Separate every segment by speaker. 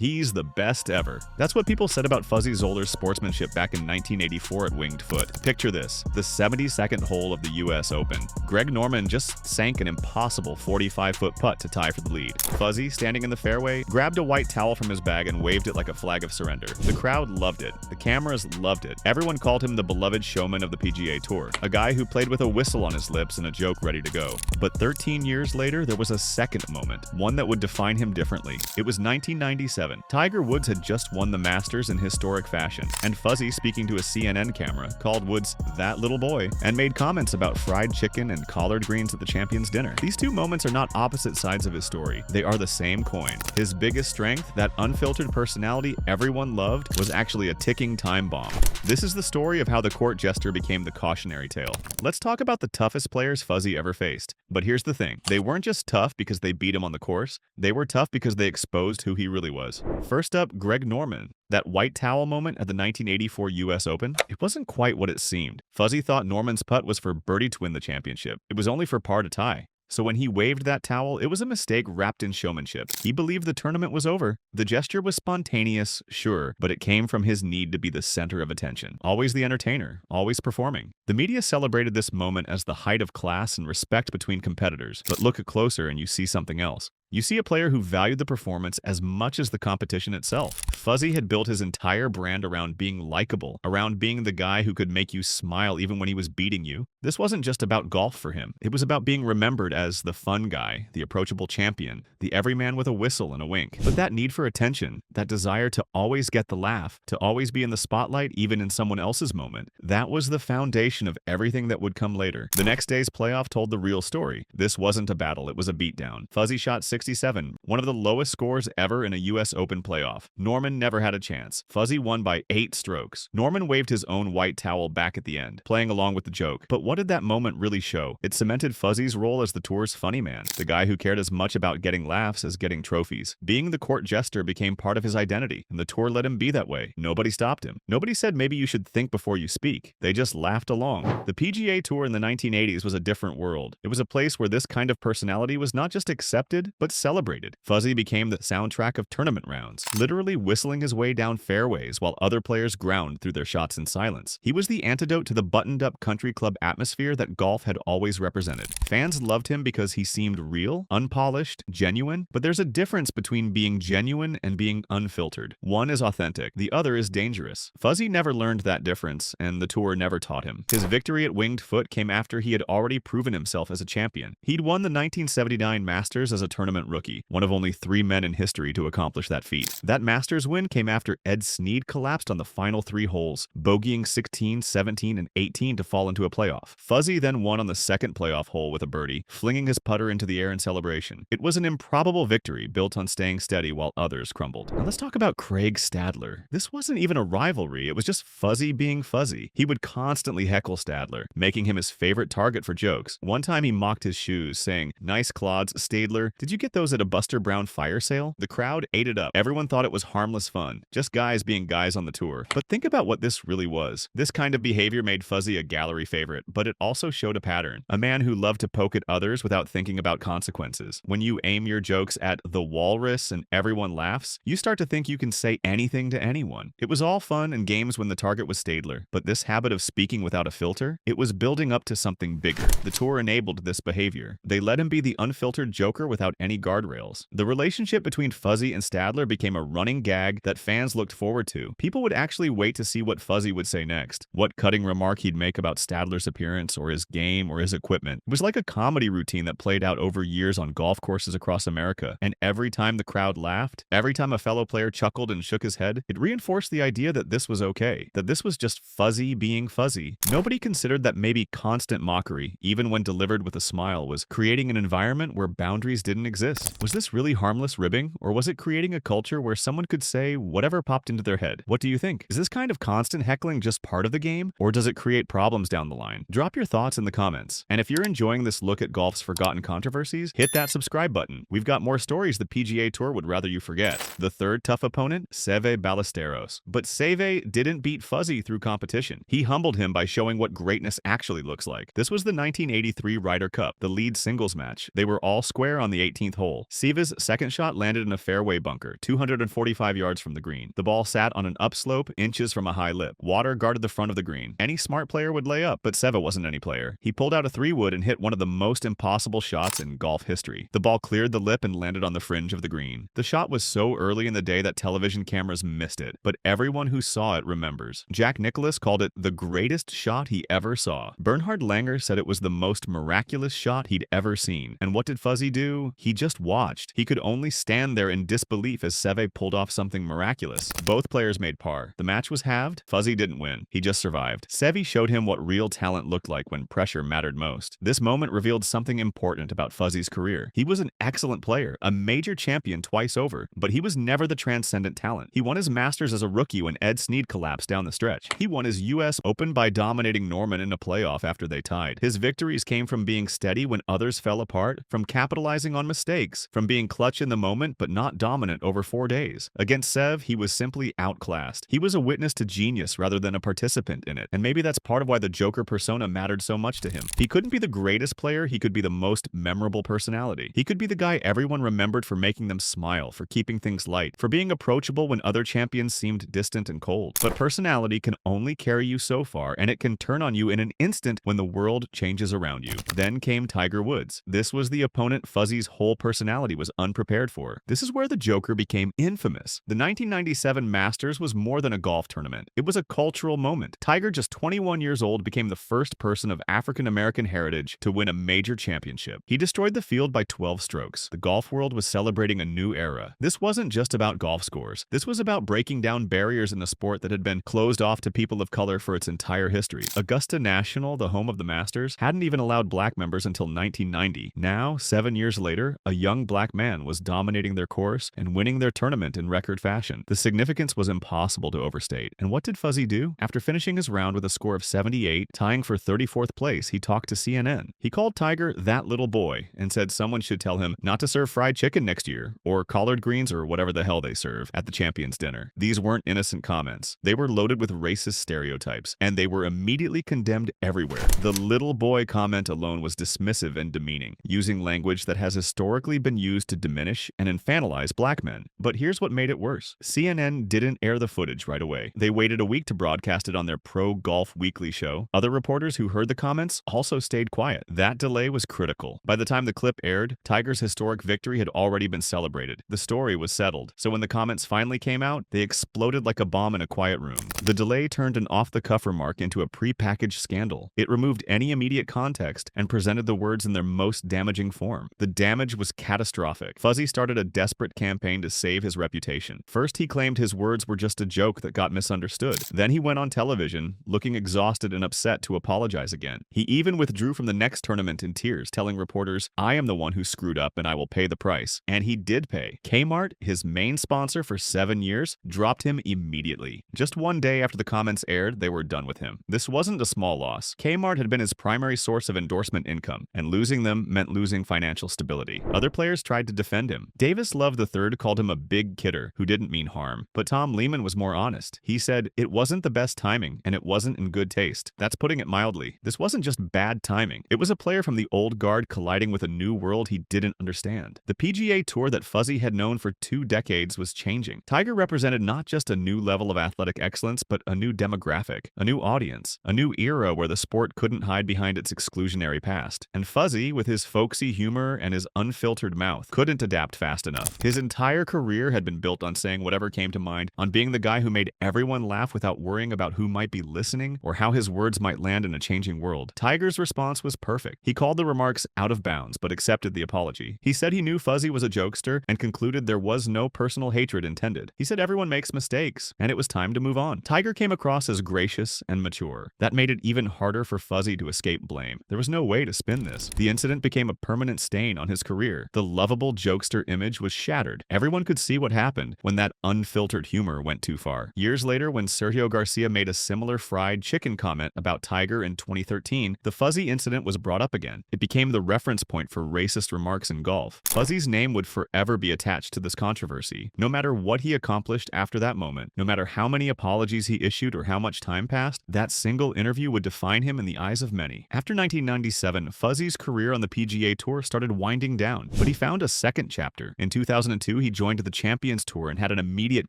Speaker 1: He's the best ever. That's what people said about Fuzzy Zoeller's sportsmanship back in 1984 at Winged Foot. Picture this, the 72nd hole of the US Open. Greg Norman just sank an impossible 45-foot putt to tie for the lead. Fuzzy, standing in the fairway, grabbed a white towel from his bag and waved it like a flag of surrender. The crowd loved it. The cameras loved it. Everyone called him the beloved showman of the PGA Tour, a guy who played with a whistle on his lips and a joke ready to go. But 13 years later, there was a second moment, one that would define him differently. It was 1997. Tiger Woods had just won the Masters in historic fashion, and Fuzzy, speaking to a CNN camera, called Woods "that little boy" and made comments about fried chicken and collard greens at the champion's dinner. These two moments are not opposite sides of his story. They are the same coin. His biggest strength, that unfiltered personality everyone loved, was actually a ticking time bomb. This is the story of how the court jester became the cautionary tale. Let's talk about the toughest players Fuzzy ever faced. But here's the thing. They weren't just tough because they beat him on the course. They were tough because they exposed who he really was. First up, Greg Norman. That white towel moment at the 1984 US Open, it wasn't quite what it seemed. Fuzzy thought Norman's putt was for birdie to win the championship. It was only for par to tie. So when he waved that towel, it was a mistake wrapped in showmanship. He believed the tournament was over. The gesture was spontaneous, sure, but it came from his need to be the center of attention. Always the entertainer, always performing. The media celebrated this moment as the height of class and respect between competitors, but look closer and you see something else. You see a player who valued the performance as much as the competition itself. Fuzzy had built his entire brand around being likable, around being the guy who could make you smile even when he was beating you. This wasn't just about golf for him. It was about being remembered as the fun guy, the approachable champion, the everyman with a whistle and a wink. But that need for attention, that desire to always get the laugh, to always be in the spotlight even in someone else's moment, that was the foundation of everything that would come later. The next day's playoff told the real story. This wasn't a battle, it was a beatdown. Fuzzy shot 67, one of the lowest scores ever in a US Open playoff. Norman never had a chance. Fuzzy won by 8 strokes. Norman waved his own white towel back at the end, playing along with the joke. But what did that moment really show? It cemented Fuzzy's role as the tour's funny man, the guy who cared as much about getting laughs as getting trophies. Being the court jester became part of his identity, and the tour let him be that way. Nobody stopped him. Nobody said maybe you should think before you speak. They just laughed along. The PGA Tour in the 1980s was a different world. It was a place where this kind of personality was not just accepted, but celebrated. Fuzzy became the soundtrack of tournament rounds, literally whistling his way down fairways while other players ground through their shots in silence. He was the antidote to the buttoned-up country club atmosphere that golf had always represented. Fans loved him because he seemed real, unpolished, genuine, but there's a difference between being genuine and being unfiltered. One is authentic, the other is dangerous. Fuzzy never learned that difference, and the tour never taught him. His victory at Winged Foot came after he had already proven himself as a champion. He'd won the 1979 Masters as a tournament rookie, one of only 3 men in history to accomplish that feat. That Masters win came after Ed Snead collapsed on the final 3 holes, bogeying 16, 17, and 18 to fall into a playoff. Fuzzy then won on the second playoff hole with a birdie, flinging his putter into the air in celebration. It was an improbable victory built on staying steady while others crumbled. Now let's talk about Craig Stadler. This wasn't even a rivalry, it was just Fuzzy being Fuzzy. He would constantly heckle Stadler, making him his favorite target for jokes. One time he mocked his shoes, saying, "Nice clods, Stadler. Did you get those at a Buster Brown fire sale?" The crowd ate it up. Everyone thought it was harmless fun, just guys being guys on the tour. But think about what this really was. This kind of behavior made Fuzzy a gallery favorite, but it also showed a pattern. A man who loved to poke at others without thinking about consequences. When you aim your jokes at the walrus and everyone laughs, you start to think you can say anything to anyone. It was all fun and games when the target was Stadler, but this habit of speaking without a filter, it was building up to something bigger. The tour enabled this behavior. They let him be the unfiltered joker without any guardrails. The relationship between Fuzzy and Stadler became a running gag that fans looked forward to. People would actually wait to see what Fuzzy would say next, what cutting remark he'd make about Stadler's appearance or his game or his equipment. It was like a comedy routine that played out over years on golf courses across America, and every time the crowd laughed, every time a fellow player chuckled and shook his head, it reinforced the idea that this was okay, that this was just Fuzzy being Fuzzy. Nobody considered that maybe constant mockery, even when delivered with a smile, was creating an environment where boundaries didn't exist. Was this really harmless ribbing, or was it creating a culture where someone could say whatever popped into their head? What do you think? Is this kind of constant heckling just part of the game, or does it create problems down the line? Drop Drop your thoughts in the comments. And if you're enjoying this look at golf's forgotten controversies, hit that subscribe button. We've got more stories the PGA Tour would rather you forget. The third tough opponent, Seve Ballesteros. But Seve didn't beat Fuzzy through competition. He humbled him by showing what greatness actually looks like. This was the 1983 Ryder Cup, the lead singles match. They were all square on the 18th hole. Seve's second shot landed in a fairway bunker, 245 yards from the green. The ball sat on an upslope, inches from a high lip. Water guarded the front of the green. Any smart player would lay up, but Seve wasn't any player. He pulled out a 3-wood and hit one of the most impossible shots in golf history. The ball cleared the lip and landed on the fringe of the green. The shot was so early in the day that television cameras missed it, but everyone who saw it remembers. Jack Nicklaus called it the greatest shot he ever saw. Bernhard Langer said it was the most miraculous shot he'd ever seen. And what did Fuzzy do? He just watched. He could only stand there in disbelief as Seve pulled off something miraculous. Both players made par. The match was halved. Fuzzy didn't win. He just survived. Seve showed him what real talent looked like when pressure mattered most. This moment revealed something important about Fuzzy's career. He was an excellent player, a major champion twice over, but he was never the transcendent talent. He won his Masters as a rookie when Ed Snead collapsed down the stretch. He won his U.S. Open by dominating Norman in a playoff after they tied. His victories came from being steady when others fell apart, from capitalizing on mistakes, from being clutch in the moment but not dominant over 4 days. Against Sev, he was simply outclassed. He was a witness to genius rather than a participant in it, and maybe that's part of why the Joker persona mattered so much to him. He couldn't be the greatest player, he could be the most memorable personality. He could be the guy everyone remembered for making them smile, for keeping things light, for being approachable when other champions seemed distant and cold. But personality can only carry you so far, and it can turn on you in an instant when the world changes around you. Then came Tiger Woods. This was the opponent Fuzzy's whole personality was unprepared for. This is where the Joker became infamous. The 1997 Masters was more than a golf tournament. It was a cultural moment. Tiger, just 21 years old, became the first person of African-American heritage to win a major championship. He destroyed the field by 12 strokes. The golf world was celebrating a new era. This wasn't just about golf scores. This was about breaking down barriers in the sport that had been closed off to people of color for its entire history. Augusta National, the home of the Masters, hadn't even allowed black members until 1990. Now, 7 years later, a young black man was dominating their course and winning their tournament in record fashion. The significance was impossible to overstate. And what did Fuzzy do? After finishing his round with a score of 78, tying for 34th place, he talked to CNN. He called Tiger "that little boy" and said someone should tell him not to serve fried chicken next year, or collard greens or whatever the hell they serve at the champions dinner. These weren't innocent comments. They were loaded with racist stereotypes, and they were immediately condemned everywhere. The little boy comment alone was dismissive and demeaning, using language that has historically been used to diminish and infantilize black men. But here's what made it worse. CNN didn't air the footage right away. They waited a week to broadcast it on their Pro Golf Weekly show. Other reporters who heard the comments also stayed quiet. That delay was critical. By the time the clip aired, Tiger's historic victory had already been celebrated. The story was settled. So when the comments finally came out, they exploded like a bomb in a quiet room. The delay turned an off-the-cuff remark into a pre-packaged scandal. It removed any immediate context and presented the words in their most damaging form. The damage was catastrophic. Fuzzy started a desperate campaign to save his reputation. First, he claimed his words were just a joke that got misunderstood. Then he went on television, looking exhausted and upset, to apologize again. He even withdrew from the next tournament in tears, telling reporters, "I am the one who screwed up and I will pay the price." And he did pay. Kmart, his main sponsor for 7 years, dropped him immediately. Just one day after the comments aired, they were done with him. This wasn't a small loss. Kmart had been his primary source of endorsement income, and losing them meant losing financial stability. Other players tried to defend him. Davis Love III called him a big kidder who didn't mean harm, but Tom Lehman was more honest. He said, "It wasn't the best timing, and it wasn't in good taste." That's putting it mildly. This wasn't just bad timing. It was a player from the old guard colliding with a new world he didn't understand. The PGA Tour that Fuzzy had known for 2 decades was changing. Tiger represented not just a new level of athletic excellence, but a new demographic, a new audience, a new era where the sport couldn't hide behind its exclusionary past. And Fuzzy, with his folksy humor and his unfiltered mouth, couldn't adapt fast enough. His entire career had been built on saying whatever came to mind, on being the guy who made everyone laugh without worrying about who might be listening or how his words might land in a changing world. Tiger's response was perfect. He called the remarks out of bounds, but accepted the apology. He said he knew Fuzzy was a jokester and concluded there was no personal hatred intended. He said everyone makes mistakes, and it was time to move on. Tiger came across as gracious and mature. That made it even harder for Fuzzy to escape blame. There was no way to spin this. The incident became a permanent stain on his career. The lovable jokester image was shattered. Everyone could see what happened when that unfiltered humor went too far. Years later, when Sergio Garcia made a similar fried chicken comment about Tiger Twitter in 2013, the Fuzzy incident was brought up again. It became the reference point for racist remarks in golf. Fuzzy's name would forever be attached to this controversy. No matter what he accomplished after that moment, no matter how many apologies he issued or how much time passed, that single interview would define him in the eyes of many. After 1997, Fuzzy's career on the PGA Tour started winding down, but he found a second chapter. In 2002, he joined the Champions Tour and had an immediate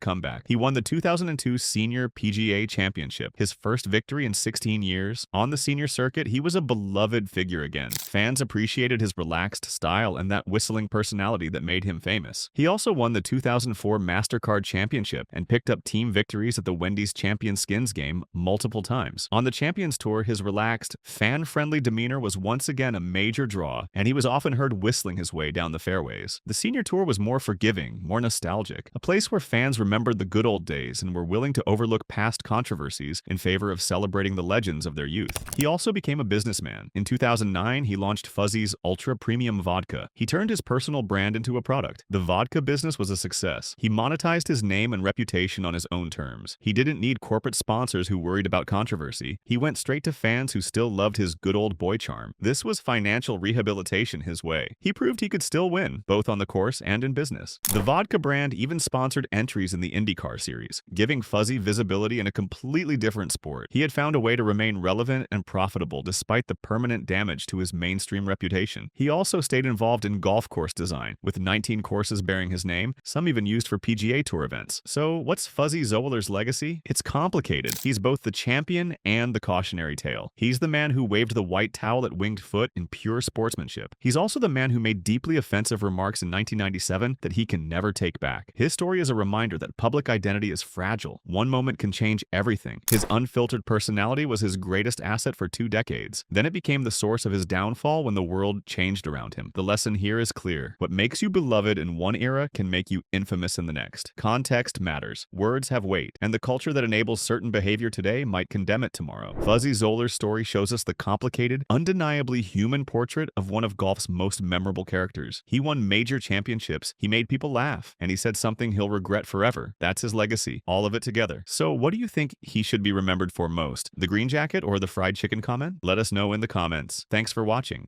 Speaker 1: comeback. He won the 2002 Senior PGA Championship, his first victory in 16 years. On the senior circuit, he was a beloved figure again. Fans appreciated his relaxed style and that whistling personality that made him famous. He also won the 2004 MasterCard Championship and picked up team victories at the Wendy's Champion Skins game multiple times. On the Champions Tour, his relaxed, fan-friendly demeanor was once again a major draw, and he was often heard whistling his way down the fairways. The Senior Tour was more forgiving, more nostalgic, a place where fans remembered the good old days and were willing to overlook past controversies in favor of celebrating the legends of their youth. He also became a businessman. In 2009, he launched Fuzzy's Ultra Premium Vodka. He turned his personal brand into a product. The vodka business was a success. He monetized his name and reputation on his own terms. He didn't need corporate sponsors who worried about controversy. He went straight to fans who still loved his good old boy charm. This was financial rehabilitation his way. He proved he could still win, both on the course and in business. The vodka brand even sponsored entries in the IndyCar series, giving Fuzzy visibility in a completely different sport. He had found a way to remain relevant and profitable despite the permanent damage to his mainstream reputation. He also stayed involved in golf course design, with 19 courses bearing his name, some even used for PGA Tour events. So what's Fuzzy Zoeller's legacy? It's complicated. He's both the champion and the cautionary tale. He's the man who waved the white towel at Winged Foot in pure sportsmanship. He's also the man who made deeply offensive remarks in 1997 that he can never take back. His story is a reminder that public identity is fragile. One moment can change everything. His unfiltered personality was his greatest asset for 2 decades. Then it became the source of his downfall when the world changed around him. The lesson here is clear. What makes you beloved in one era can make you infamous in the next. Context matters. Words have weight, and the culture that enables certain behavior today might condemn it tomorrow. Fuzzy Zoeller's story shows us the complicated, undeniably human portrait of one of golf's most memorable characters. He won major championships, he made people laugh, and he said something he'll regret forever. That's his legacy, all of it together. So what do you think he should be remembered for most? The green jacket or the fried chicken comment? Let us know in the comments. Thanks for watching.